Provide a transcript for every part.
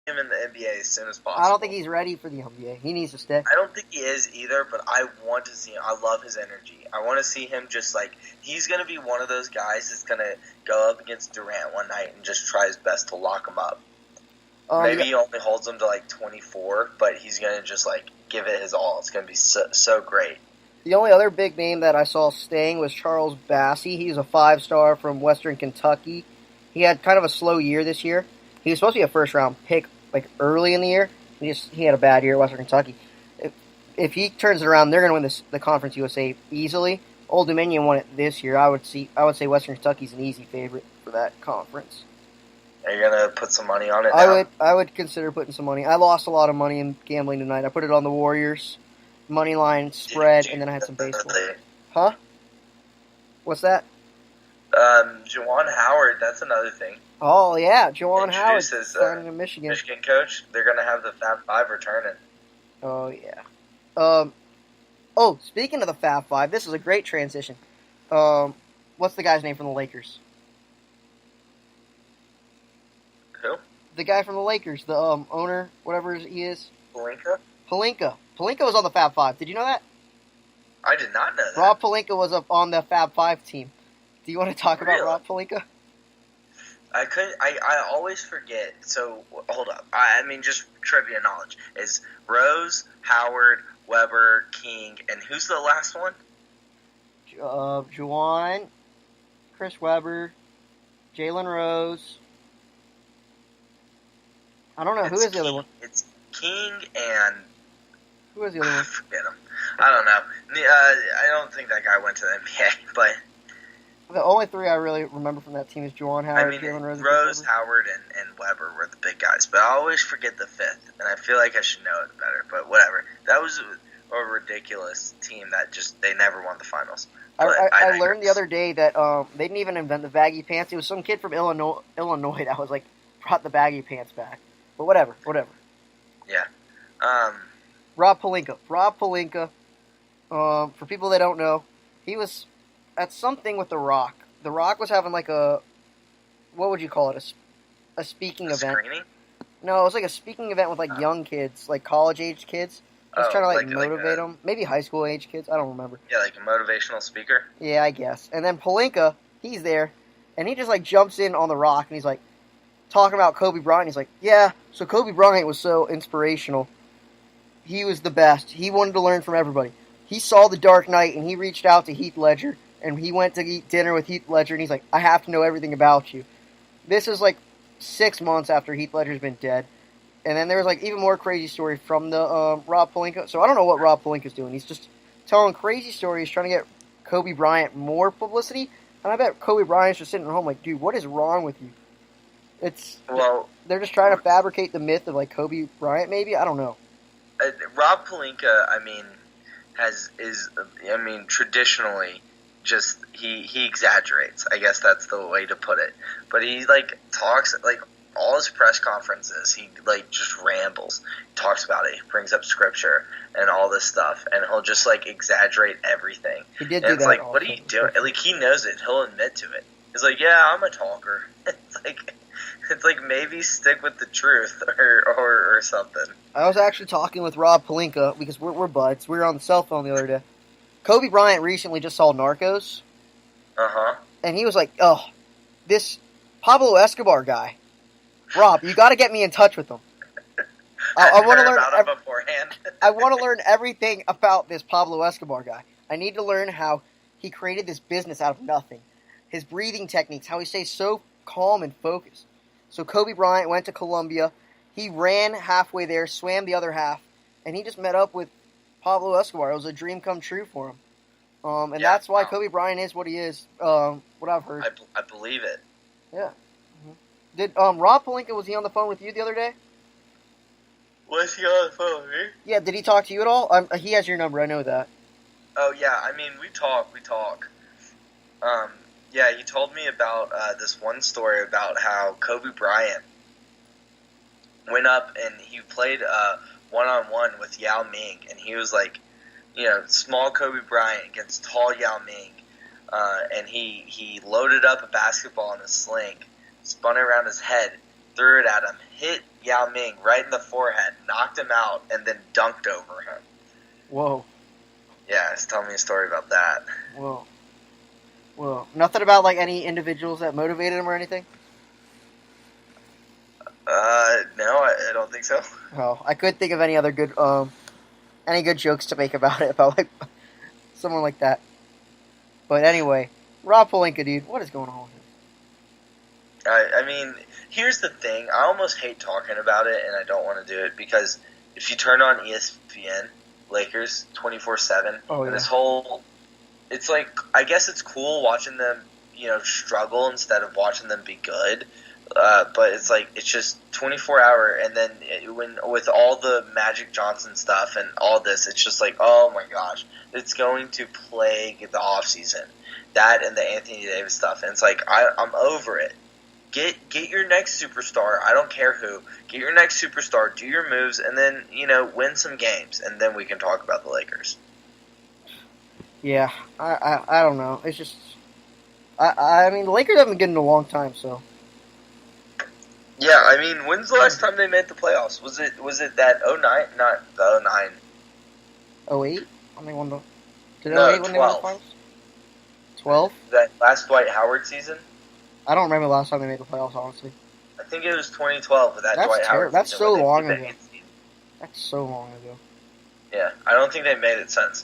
him in the NBA as soon as I don't possible. think he's ready for the NBA. He needs to stay. I don't think he is either, but I want to see him. I love his energy. I want to see him just like he's going to be one of those guys that's going to go up against Durant one night and just try his best to lock him up. Maybe he only holds him to like 24, but he's going to just like give it his all. It's going to be so great. The only other big name that I saw staying was Charles Bassey. He's a 5-star from Western Kentucky. He had kind of a slow year this year. He was supposed to be a first-round pick like early in the year. He had a bad year at Western Kentucky. If he turns it around, they're going to win the Conference USA easily. Old Dominion won it this year. I would say Western Kentucky's an easy favorite for that conference. Are you going to put some money on it now? I would consider putting some money. I lost a lot of money in gambling tonight. I put it on the Warriors, money line, spread, and then I had some baseball. Huh? What's that? Juwan Howard, that's another thing. Oh, yeah, Juwan Howard signing in Michigan coach. They're going to have the Fab Five returning. Oh, yeah. Speaking of the Fab Five, this is a great transition. What's the guy's name from the Lakers? Who? The guy from the Lakers, the owner, whatever he is. Pelinka? Pelinka was on the Fab Five. Did you know that? I did not know that. Rob Pelinka was up on the Fab Five team. Do you want to talk about Rob Pelinka? I always forget. So, hold up. I mean, just trivia knowledge. Is Rose, Howard, Weber, King, and who's the last one? Juwan, Chris Webber, Jalen Rose. I don't know. Who is the other one? It's King and... Who is the other one? Forget him. I don't know. I don't think that guy went to the NBA, but... The only three I really remember from that team is Juwan Howard, Jalen Rose, Howard, and Weber were the big guys. But I always forget the fifth, and I feel like I should know it better. But whatever. That was a ridiculous team that just... They never won the finals. I learned the other day that they didn't even invent the baggy pants. It was some kid from Illinois that was like, brought the baggy pants back. But whatever. Yeah. Rob Pelinka. For people that don't know, he was at something with The Rock. The Rock was having like what would you call it? A speaking event. Screening? No, it was like a speaking event with like young kids, like college-age kids. He was trying to motivate them. Maybe high school-age kids. I don't remember. Yeah, like a motivational speaker? Yeah, I guess. And then Pelinka, he's there, and he just like jumps in on The Rock, and he's like, talking about Kobe Bryant. He's like, yeah, so Kobe Bryant was so inspirational. He was the best. He wanted to learn from everybody. He saw The Dark Knight, and he reached out to Heath Ledger, and he went to eat dinner with Heath Ledger, and he's like, I have to know everything about you. This is like 6 months after Heath Ledger's been dead. And then there was like even more crazy story from the Rob Pelinka. So I don't know what Rob Pelinka's doing. He's just telling crazy stories, trying to get Kobe Bryant more publicity. And I bet Kobe Bryant's just sitting at home like, dude, what is wrong with you? They're just trying to fabricate the myth of like Kobe Bryant, maybe. I don't know. Rob Pelinka, traditionally, just he exaggerates. I guess that's the way to put it. But he like talks like all his press conferences. He like just rambles, talks about it. He brings up scripture and all this stuff, and he'll just like exaggerate everything. He did and do it's that. like, also. what are you doing? Like he knows it. He'll admit to it. He's like, yeah, I'm a talker. It's like maybe stick with the truth or something. I was actually talking with Rob Pelinka because we're buds. We were on the cell phone the other day. Kobe Bryant recently just saw Narcos. And he was like, oh, this Pablo Escobar guy. Rob, you got to get me in touch with him. I want to learn about him beforehand. I want to learn everything about this Pablo Escobar guy. I need to learn how he created this business out of nothing. His breathing techniques, how he stays so calm and focused. So Kobe Bryant went to Colombia. He ran halfway there, swam the other half, and he just met up with Pablo Escobar. It was a dream come true for him. That's why Kobe Bryant is what he is, what I've heard. I believe it. Yeah. Did Rob Pelinka, was he on the phone with you the other day? Was he on the phone with me? Yeah, did he talk to you at all? He has your number, I know that. Oh, yeah, I mean, we talk. Yeah, he told me about this one story about how Kobe Bryant went up and he played one-on-one with Yao Ming, and he was like, small Kobe Bryant against tall Yao Ming, and he loaded up a basketball in a sling, spun it around his head, threw it at him, hit Yao Ming right in the forehead, knocked him out, and then dunked over him. Whoa. Yeah, he's telling me a story about that. Whoa. Whoa. Nothing about like any individuals that motivated him or anything? No, I don't think so. Oh, I couldn't think of any other good any good jokes to make about it, about like someone like that. But anyway, Rob Pelinka, dude, what is going on with him? I mean, here's the thing. I almost hate talking about it, and I don't want to do it, because if you turn on ESPN, Lakers 24/7, and this whole, it's like, I guess it's cool watching them, struggle instead of watching them be good. But it's like, it's just 24-hour, and then with all the Magic Johnson stuff and all this, it's just like, oh my gosh, it's going to plague the offseason. That and the Anthony Davis stuff. And it's like, I'm over it. Get your next superstar. I don't care who. Get your next superstar, do your moves, and then, win some games, and then we can talk about the Lakers. Yeah, I don't know. It's just, I mean, the Lakers haven't been good in a long time, so. Yeah, I mean, when's the last time they made the playoffs? Was it that 09? Not the 09. 08? I mean, did No, 08 when they won the 12. finals? 12? That last Dwight Howard season? I don't remember the last time they made the playoffs, honestly. I think it was 2012 with that Dwight Howard That's season. so long ago. That's so long ago. Yeah, I don't think they made it since.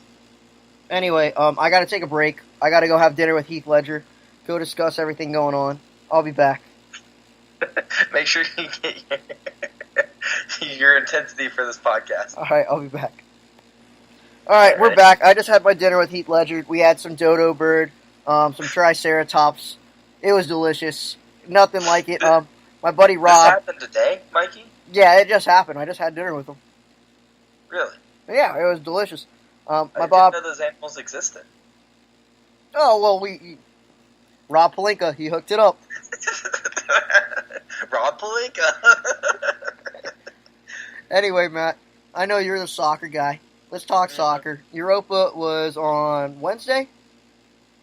Anyway, I gotta take a break. I gotta go have dinner with Heath Ledger. Go discuss everything going on. I'll be back. Make sure you get your intensity for this podcast. Alright, I'll be back. Alright, we're back. I just had my dinner with Heath Ledger. We had some dodo bird, some triceratops. It was delicious. Nothing like it. My buddy Rob. This happened today, Mikey? Yeah, it just happened. I just had dinner with him. Really? Yeah, it was delicious. I didn't know those animals existed. Oh, well, Rob Pelinka, he hooked it up. Rob Pelinka. Anyway, Matt, I know you're the soccer guy. Let's talk soccer. Europa was on Wednesday?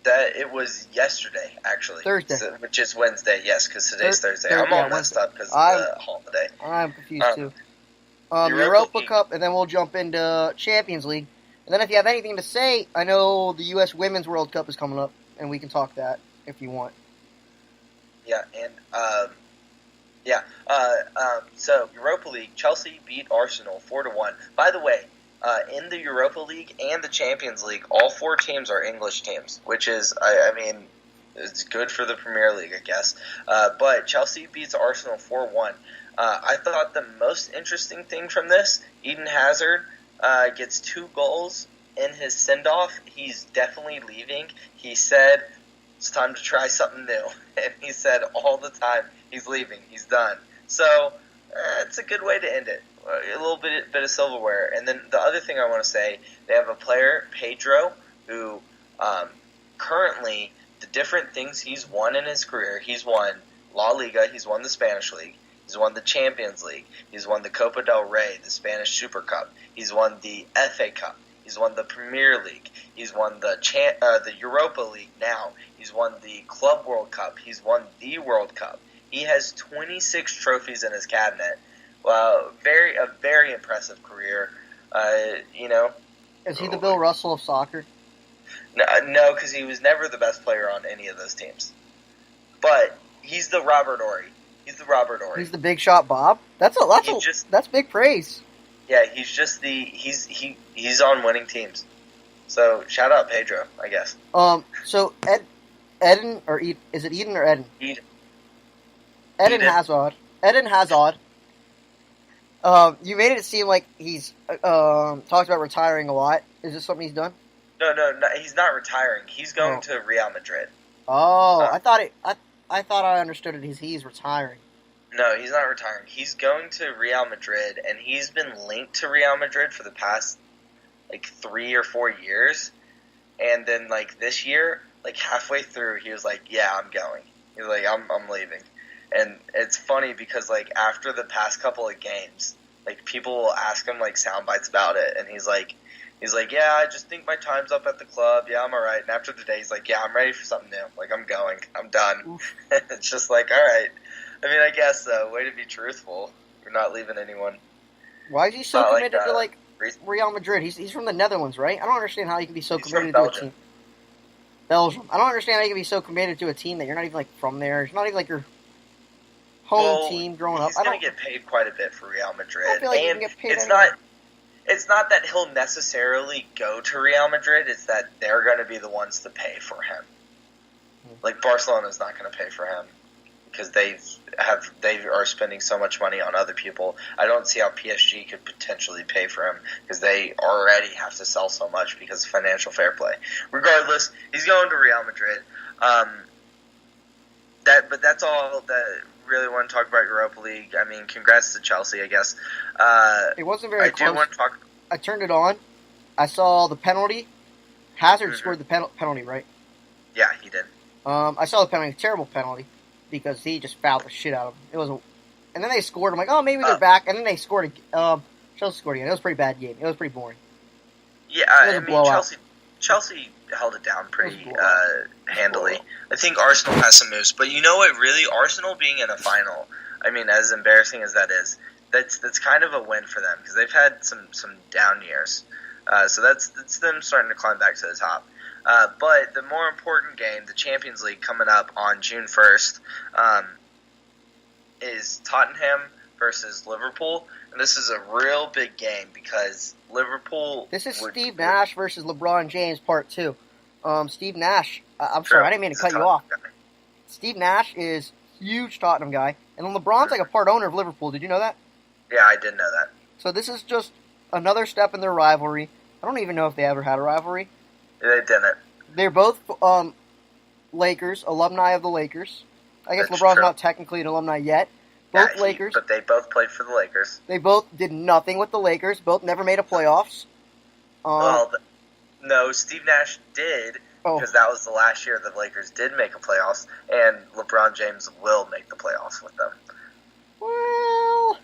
It was yesterday, actually. Thursday. Which is Wednesday, yes, because today's Thursday. I'm all messed up because of the holiday. I'm confused, too. Europa Cup, and then we'll jump into Champions League. And then if you have anything to say, I know the U.S. Women's World Cup is coming up, and we can talk that if you want. Yeah, and so Europa League, Chelsea beat Arsenal 4-1. By the way, in the Europa League and the Champions League, all four teams are English teams, which is, I mean, it's good for the Premier League, I guess. But Chelsea beats Arsenal 4-1. I thought the most interesting thing from this, Eden Hazard gets 2 goals in his send-off. He's definitely leaving. He said, it's time to try something new. And he said all the time, he's leaving. He's done. So, it's a good way to end it. A little bit of silverware. And then the other thing I want to say, they have a player, Pedro, who currently, the different things he's won in his career, he's won La Liga, he's won the Spanish League, he's won the Champions League, he's won the Copa del Rey, the Spanish Super Cup, he's won the FA Cup, he's won the Premier League, he's won the Europa League now, he's won the Club World Cup, he's won the World Cup. He has 26 trophies in his cabinet. Well, a very impressive career. Is he the Bill Russell of soccer? No, because he was never the best player on any of those teams. But he's the Robert Horry. He's the big shot Bob. That's big praise. Yeah, he's just he's on winning teams. So shout out Pedro, I guess. So Eden or is it Eden or Eden? Eden Hazard. Eden Hazard. You made it seem like he's talked about retiring a lot. Is this something he's done? No, he's not retiring. He's going to Real Madrid. Oh, I thought I understood it as he's retiring. No, he's not retiring. He's going to Real Madrid, and he's been linked to Real Madrid for the past 3 or 4 years. And then this year, halfway through, he was like, "Yeah, I'm going." He was like, "I'm leaving." And it's funny because after the past couple of games, people will ask him sound bites about it, and he's like, "Yeah, I just think my time's up at the club. Yeah, I'm alright." And after the day, he's like, "Yeah, I'm ready for something new. I'm going. I'm done." It's just all right. I mean, I guess though. Way to be truthful. You're not leaving anyone. Why is he so Not committed to reason. Real Madrid? He's from the Netherlands, right? I don't understand how you can be so He's committed from to a Belgium. team. Belgium. I don't understand how you can be so committed to a team that you're not even like from there. It's not even like your home team growing up. He's going to get paid quite a bit for Real Madrid, I feel like and you can get paid it's anywhere. not. It's not that he'll necessarily go to Real Madrid. It's that they're going to be the ones to pay for him. Like Barcelona's not going to pay for him because they are spending so much money on other people. I don't see how PSG could potentially pay for him because they already have to sell so much because of financial fair play. Regardless, he's going to Real Madrid. But that's all that really want to talk about Europa League. I mean, congrats to Chelsea, I guess. It wasn't very close. Do want to talk. I turned it on. I saw the penalty. Hazard scored the penalty, right? Yeah, he did. I saw the penalty, terrible penalty, because he just fouled the shit out of him. It was, and then they scored. I'm like, oh, maybe they're back. And then they scored. Chelsea scored again. It was a pretty bad game. It was pretty boring. Yeah, I mean, Chelsea held it down pretty handily. I think Arsenal has some moves, but you know what? Really, Arsenal being in a final. I mean, as embarrassing as that is, that's kind of a win for them because they've had some down years. So that's them starting to climb back to the top. But the more important game, the Champions League coming up on June 1st, is Tottenham versus Liverpool. And this is a real big game because Liverpool... This is Steve Nash versus LeBron James Part 2. Steve Nash... I'm sorry, I didn't mean to cut you off. Guy. Steve Nash is a huge Tottenham guy. And LeBron's like a part owner of Liverpool. Did you know that? Yeah, I did know that. So this is just another step in their rivalry. I don't even know if they ever had a rivalry. They didn't. They're both Lakers, alumni of the Lakers. I guess That's LeBron's true. not technically an alumni yet. Both Yeah, Lakers. But they both played for the Lakers. They both did nothing with the Lakers. Both never made a playoffs. No, Steve Nash did, Oh. because that was the last year the Lakers did make a playoffs, and LeBron James will make the playoffs with them. Well,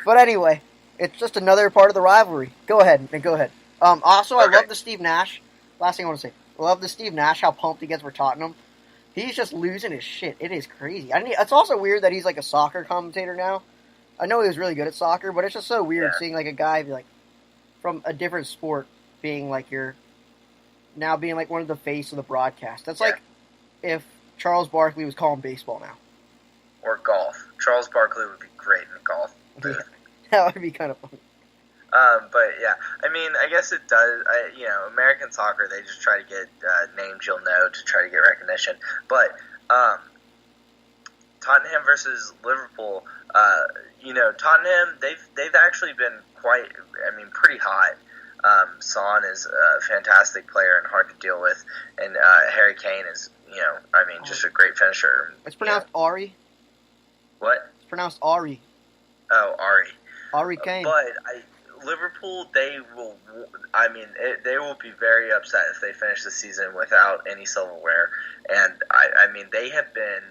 but anyway, it's just another part of the rivalry. Go ahead. Also, I Okay. love the Steve Nash. Last thing I want to say. I love the Steve Nash, how pumped he gets for Tottenham. He's just losing his shit. It is crazy. It's also weird that he's like a soccer commentator now. I know he was really good at soccer, but it's just so weird seeing like a guy be like from a different sport being like now being like one of the face of the broadcast. That's like if Charles Barkley was calling baseball now. Or golf. Charles Barkley would be great in golf. That would be kind of funny. But yeah, I mean, I guess it does. American soccer, they just try to get names you'll know to try to get recognition. But Tottenham versus Liverpool, Tottenham, they've actually been pretty hot. Son is a fantastic player and hard to deal with, and Harry Kane is, just a great finisher. It's pronounced Ari. What? It's pronounced Ari. Oh, Ari. Ari Kane. But Liverpool, they will be very upset if they finish the season without any silverware. And they have been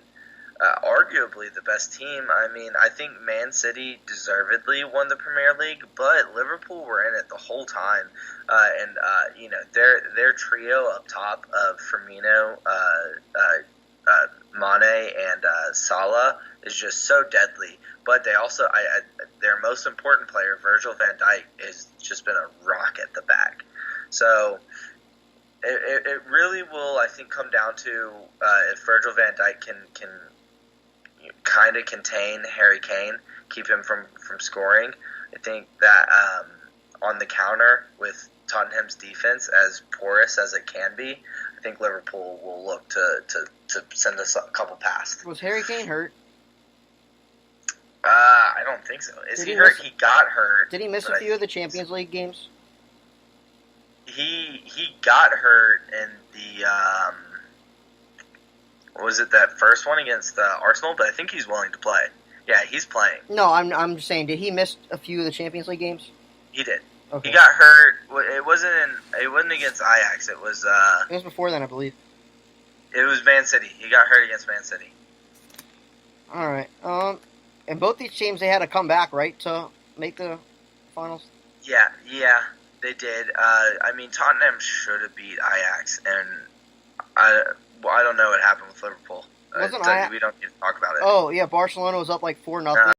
arguably the best team. I think Man City deservedly won the Premier League, but Liverpool were in it the whole time. Their trio up top of Firmino, Mane, and Salah is just so deadly. But they also, their most important player, Virgil van Dijk, has just been a rock at the back. So it really will, I think, come down to if Virgil van Dijk can kind of contain Harry Kane, keep him from scoring. I think that on the counter with Tottenham's defense, as porous as it can be, I think Liverpool will look to send us a couple past. Was Harry Kane hurt? I don't think so. Is he hurt? He got hurt. Did he miss a few of the Champions League games? He got hurt in the was it that first one against Arsenal? But I think he's willing to play. Yeah, he's playing. No, I'm just saying. Did he miss a few of the Champions League games? He did. Okay. He got hurt. It wasn't against Ajax. It was. It was before then, I believe. It was Man City. He got hurt against Man City. All right. And both these teams, they had to come back, right, to make the finals? Yeah, they did. Tottenham should have beat Ajax, and I don't know what happened with Liverpool. Wasn't I? We don't need to talk about it. Oh yeah, Barcelona was up like 4-0.